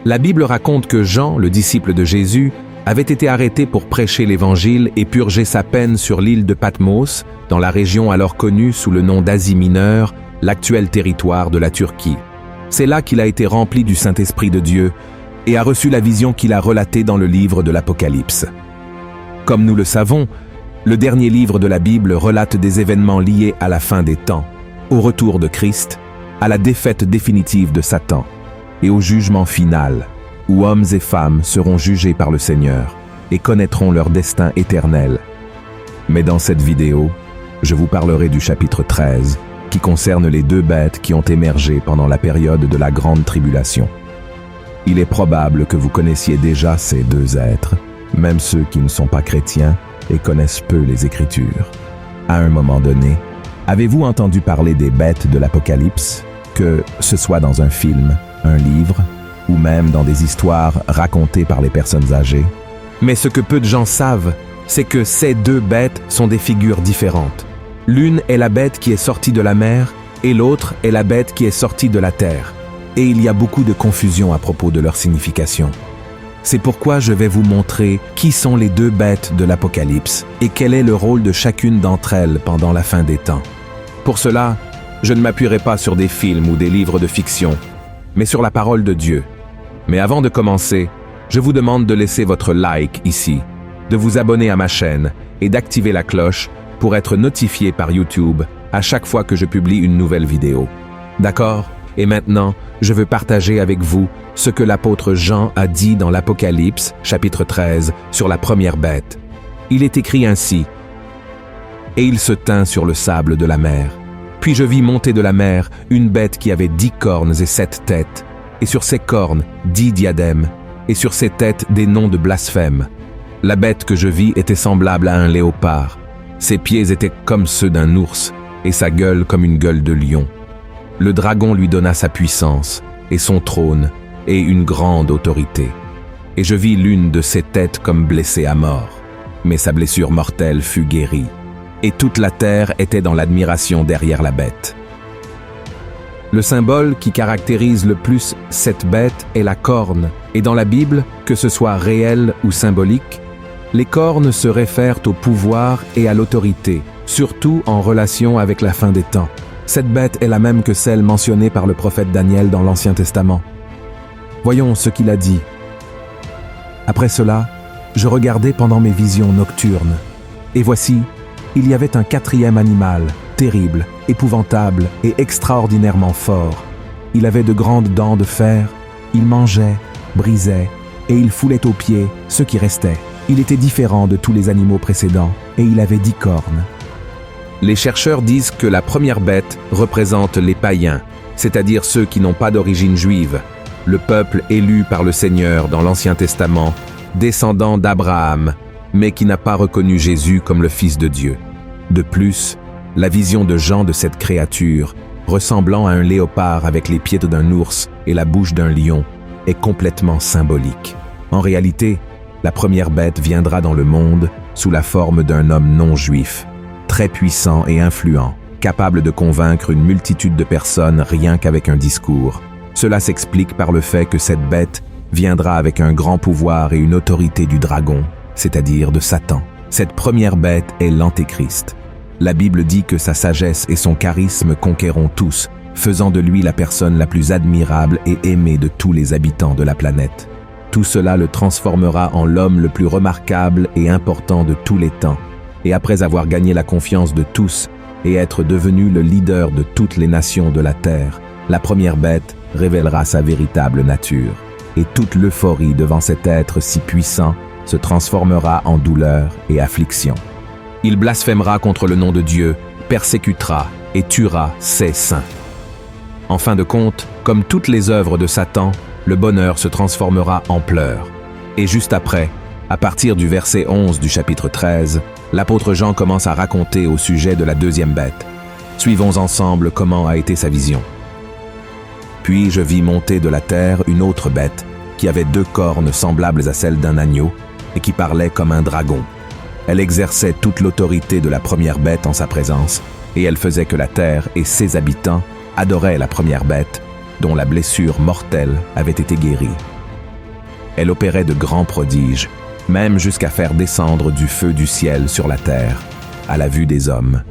La Bible raconte que Jean, le disciple de Jésus, avait été arrêté pour prêcher l'Évangile et purger sa peine sur l'île de Patmos, dans la région alors connue sous le nom d'Asie mineure, l'actuel territoire de la Turquie. C'est là qu'il a été rempli du Saint-Esprit de Dieu et a reçu la vision qu'il a relatée dans le livre de l'Apocalypse. Comme nous le savons, le dernier livre de la Bible relate des événements liés à la fin des temps, au retour de Christ, à la défaite définitive de Satan et au jugement final, où hommes et femmes seront jugés par le Seigneur et connaîtront leur destin éternel. Mais dans cette vidéo, je vous parlerai du chapitre 13, qui concerne les deux bêtes qui ont émergé pendant la période de la Grande Tribulation. Il est probable que vous connaissiez déjà ces deux êtres, même ceux qui ne sont pas chrétiens et connaissent peu les Écritures. À un moment donné, avez-vous entendu parler des bêtes de l'Apocalypse, que ce soit dans un film, un livre, ou même dans des histoires racontées par les personnes âgées? Mais ce que peu de gens savent, c'est que ces deux bêtes sont des figures différentes. L'une est la bête qui est sortie de la mer et l'autre est la bête qui est sortie de la terre. Et il y a beaucoup de confusion à propos de leur signification. C'est pourquoi je vais vous montrer qui sont les deux bêtes de l'Apocalypse et quel est le rôle de chacune d'entre elles pendant la fin des temps. Pour cela, je ne m'appuierai pas sur des films ou des livres de fiction, mais sur la parole de Dieu. Mais avant de commencer, je vous demande de laisser votre like ici, de vous abonner à ma chaîne et d'activer la cloche pour être notifié par YouTube à chaque fois que je publie une nouvelle vidéo. D'accord? Et maintenant, je veux partager avec vous ce que l'apôtre Jean a dit dans l'Apocalypse, chapitre 13, sur la première bête. Il est écrit ainsi: « Et il se tint sur le sable de la mer. Puis je vis monter de la mer une bête qui avait 10 cornes et 7 têtes, et sur ses cornes 10 diadèmes, et sur ses têtes des noms de blasphème. La bête que je vis était semblable à un léopard. Ses pieds étaient comme ceux d'un ours, et sa gueule comme une gueule de lion. Le dragon lui donna sa puissance, et son trône, et une grande autorité. Et je vis l'une de ses têtes comme blessée à mort, mais sa blessure mortelle fut guérie. Et toute la terre était dans l'admiration derrière la bête. » Le symbole qui caractérise le plus cette bête est la corne, et dans la Bible, que ce soit réel ou symbolique, les cornes se réfèrent au pouvoir et à l'autorité, surtout en relation avec la fin des temps. Cette bête est la même que celle mentionnée par le prophète Daniel dans l'Ancien Testament. Voyons ce qu'il a dit. « Après cela, je regardais pendant mes visions nocturnes, et voici, il y avait un quatrième animal, terrible, épouvantable et extraordinairement fort. Il avait de grandes dents de fer, il mangeait, brisait, et il foulait aux pieds ce qui restait. Il était différent de tous les animaux précédents, et il avait 10 cornes. » Les chercheurs disent que la première bête représente les païens, c'est-à-dire ceux qui n'ont pas d'origine juive, le peuple élu par le Seigneur dans l'Ancien Testament, descendant d'Abraham, mais qui n'a pas reconnu Jésus comme le Fils de Dieu. De plus, la vision de Jean de cette créature, ressemblant à un léopard avec les pieds d'un ours et la bouche d'un lion, est complètement symbolique. En réalité, la première bête viendra dans le monde sous la forme d'un homme non juif, très puissant et influent, capable de convaincre une multitude de personnes rien qu'avec un discours. Cela s'explique par le fait que cette bête viendra avec un grand pouvoir et une autorité du dragon, c'est-à-dire de Satan. Cette première bête est l'Antéchrist. La Bible dit que sa sagesse et son charisme conquéront tous, faisant de lui la personne la plus admirable et aimée de tous les habitants de la planète. Tout cela le transformera en l'homme le plus remarquable et important de tous les temps. Et après avoir gagné la confiance de tous et être devenu le leader de toutes les nations de la terre, la première bête révélera sa véritable nature. Et toute l'euphorie devant cet être si puissant se transformera en douleur et affliction. Il blasphémera contre le nom de Dieu, persécutera et tuera ses saints. En fin de compte, comme toutes les œuvres de Satan, le bonheur se transformera en pleurs. Et juste après, à partir du verset 11 du chapitre 13, l'apôtre Jean commence à raconter au sujet de la deuxième bête. Suivons ensemble comment a été sa vision. « Puis je vis monter de la terre une autre bête, qui avait 2 cornes semblables à celles d'un agneau, et qui parlait comme un dragon. Elle exerçait toute l'autorité de la première bête en sa présence, et elle faisait que la terre et ses habitants adoraient la première bête, dont la blessure mortelle avait été guérie. Elle opérait de grands prodiges, même jusqu'à faire descendre du feu du ciel sur la terre, à la vue des hommes.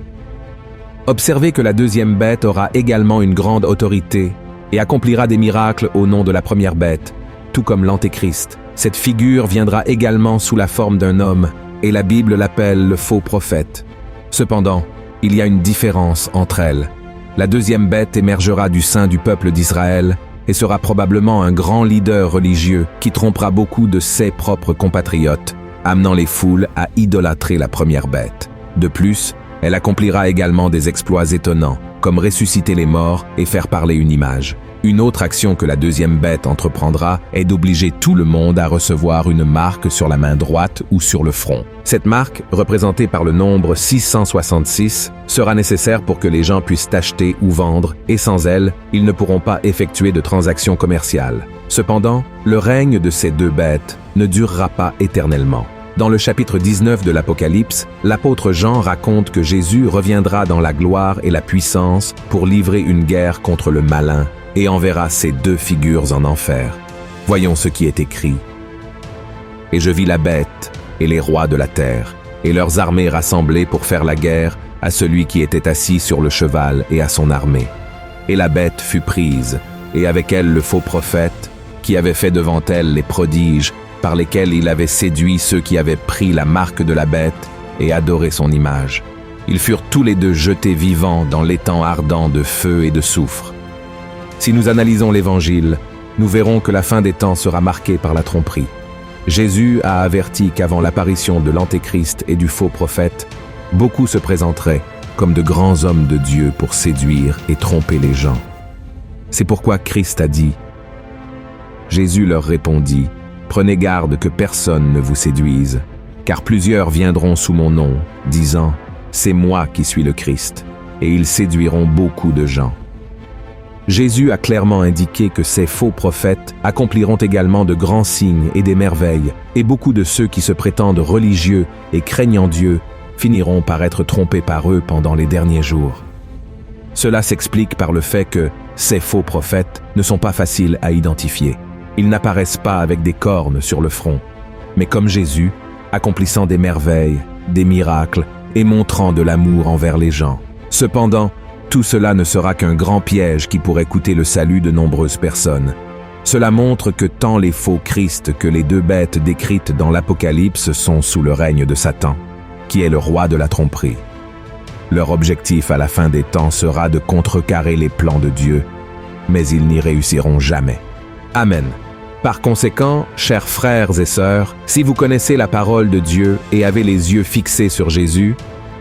Observez que la deuxième bête aura également une grande autorité et accomplira des miracles au nom de la première bête, tout comme l'Antéchrist. Cette figure viendra également sous la forme d'un homme, et la Bible l'appelle le faux prophète. Cependant, il y a une différence entre elles. La deuxième bête émergera du sein du peuple d'Israël et sera probablement un grand leader religieux qui trompera beaucoup de ses propres compatriotes, amenant les foules à idolâtrer la première bête. De plus, elle accomplira également des exploits étonnants, comme ressusciter les morts et faire parler une image. Une autre action que la deuxième bête entreprendra est d'obliger tout le monde à recevoir une marque sur la main droite ou sur le front. Cette marque, représentée par le nombre 666, sera nécessaire pour que les gens puissent acheter ou vendre, et sans elle, ils ne pourront pas effectuer de transactions commerciales. Cependant, le règne de ces deux bêtes ne durera pas éternellement. Dans le chapitre 19 de l'Apocalypse, l'apôtre Jean raconte que Jésus reviendra dans la gloire et la puissance pour livrer une guerre contre le malin et enverra ces deux figures en enfer. Voyons ce qui est écrit. « Et je vis la bête et les rois de la terre, et leurs armées rassemblées pour faire la guerre à celui qui était assis sur le cheval et à son armée. Et la bête fut prise, et avec elle le faux prophète, qui avait fait devant elle les prodiges, par lesquels il avait séduit ceux qui avaient pris la marque de la bête et adoré son image. Ils furent tous les deux jetés vivants dans l'étang ardent de feu et de soufre. » Si nous analysons l'Évangile, nous verrons que la fin des temps sera marquée par la tromperie. Jésus a averti qu'avant l'apparition de l'Antéchrist et du faux prophète, beaucoup se présenteraient comme de grands hommes de Dieu pour séduire et tromper les gens. C'est pourquoi Christ a dit « Jésus leur répondit, « Prenez garde que personne ne vous séduise, car plusieurs viendront sous mon nom, disant « C'est moi qui suis le Christ », et ils séduiront beaucoup de gens. » Jésus a clairement indiqué que ces faux prophètes accompliront également de grands signes et des merveilles, et beaucoup de ceux qui se prétendent religieux et craignant Dieu finiront par être trompés par eux pendant les derniers jours. Cela s'explique par le fait que ces faux prophètes ne sont pas faciles à identifier. Ils n'apparaissent pas avec des cornes sur le front, mais comme Jésus, accomplissant des merveilles, des miracles et montrant de l'amour envers les gens. Cependant, tout cela ne sera qu'un grand piège qui pourrait coûter le salut de nombreuses personnes. Cela montre que tant les faux Christ que les deux bêtes décrites dans l'Apocalypse sont sous le règne de Satan, qui est le roi de la tromperie. Leur objectif à la fin des temps sera de contrecarrer les plans de Dieu, mais ils n'y réussiront jamais. Amen. Par conséquent, chers frères et sœurs, si vous connaissez la parole de Dieu et avez les yeux fixés sur Jésus,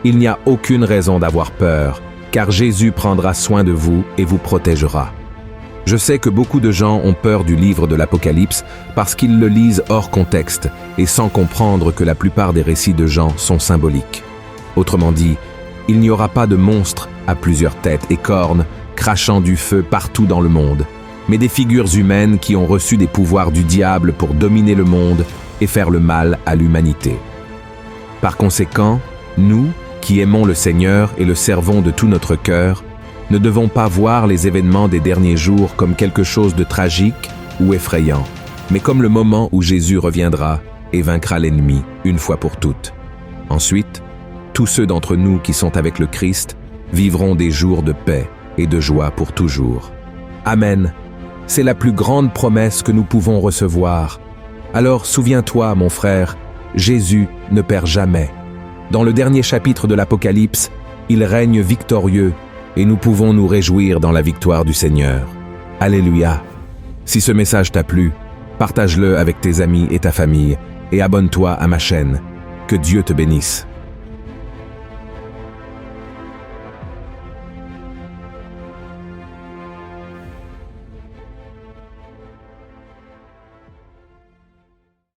il n'y a aucune raison d'avoir peur, car Jésus prendra soin de vous et vous protégera. Je sais que beaucoup de gens ont peur du livre de l'Apocalypse parce qu'ils le lisent hors contexte et sans comprendre que la plupart des récits de Jean sont symboliques. Autrement dit, il n'y aura pas de monstres à plusieurs têtes et cornes crachant du feu partout dans le monde, mais des figures humaines qui ont reçu des pouvoirs du diable pour dominer le monde et faire le mal à l'humanité. Par conséquent, nous, qui aimons le Seigneur et le servons de tout notre cœur, ne devons pas voir les événements des derniers jours comme quelque chose de tragique ou effrayant, mais comme le moment où Jésus reviendra et vaincra l'ennemi une fois pour toutes. Ensuite, tous ceux d'entre nous qui sont avec le Christ vivront des jours de paix et de joie pour toujours. Amen. C'est la plus grande promesse que nous pouvons recevoir. Alors souviens-toi, mon frère, Jésus ne perd jamais. Dans le dernier chapitre de l'Apocalypse, il règne victorieux et nous pouvons nous réjouir dans la victoire du Seigneur. Alléluia! Si ce message t'a plu, partage-le avec tes amis et ta famille et abonne-toi à ma chaîne. Que Dieu te bénisse.